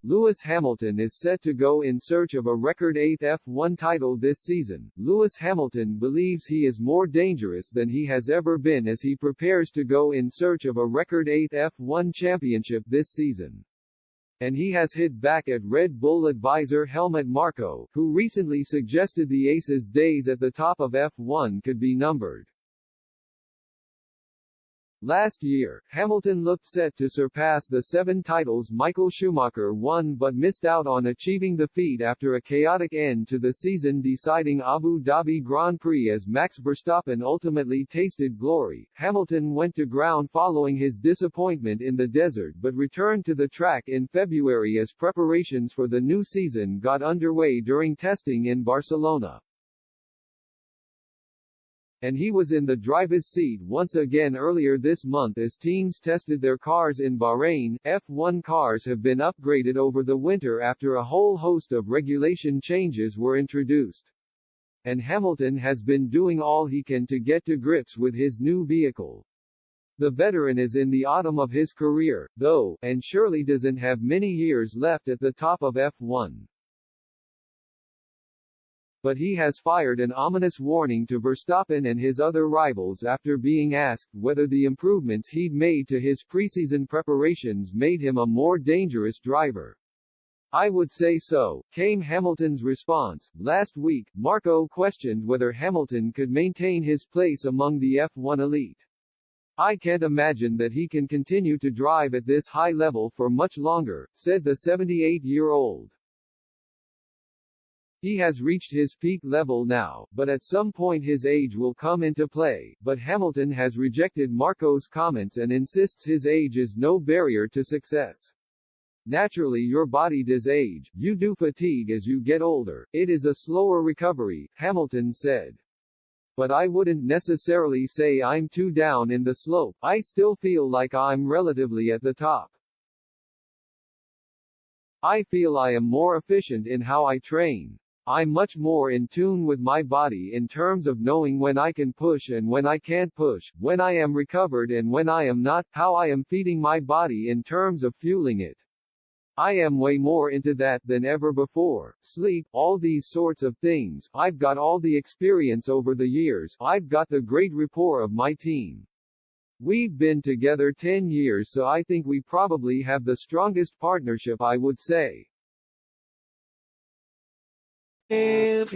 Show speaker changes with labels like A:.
A: Lewis Hamilton is set to go in search of a record 8th F1 title this season. Lewis Hamilton believes he is more dangerous than he has ever been as he prepares to go in search of a record 8th F1 championship this season. And he has hit back at Red Bull advisor Helmut M, who recently suggested the Ace's days at the top of F1 could be numbered. Last year, Hamilton looked set to surpass the 7 titles Michael Schumacher won but missed out on achieving the feat after a chaotic end to the season-deciding Abu Dhabi Grand Prix as Max Verstappen ultimately tasted glory. Hamilton went to ground following his disappointment in the desert but returned to the track in February as preparations for the new season got underway during testing in Barcelona. And he was in the driver's seat once again earlier this month as teams tested their cars in Bahrain. F1 cars have been upgraded over the winter after a whole host of regulation changes were introduced. And Hamilton has been doing all he can to get to grips with his new vehicle. The veteran is in the autumn of his career, though, and surely doesn't have many years left at the top of F1. But he has fired an ominous warning to Verstappen and his other rivals after being asked whether the improvements he'd made to his preseason preparations made him a more dangerous driver. "I would say so," came Hamilton's response. Last week, Marco questioned whether Hamilton could maintain his place among the F1 elite. "I can't imagine that he can continue to drive at this high level for much longer," said the 78-year-old. "He has reached his peak level now, but at some point his age will come into play," but Hamilton has rejected Marco's comments and insists his age is no barrier to success. "Naturally your body does age, you do fatigue as you get older, it is a slower recovery," Hamilton said. "But I wouldn't necessarily say I'm too down in the slope, I still feel like I'm relatively at the top. I feel I am more efficient in how I train. I'm much more in tune with my body in terms of knowing when I can push and when I can't push, when I am recovered and when I am not, how I am feeding my body in terms of fueling it. I am way more into that than ever before. Sleep, all these sorts of things. I've got all the experience over the years, I've got the great rapport of my team. We've been together 10 years, so I think we probably have the strongest partnership, I would say."
B: If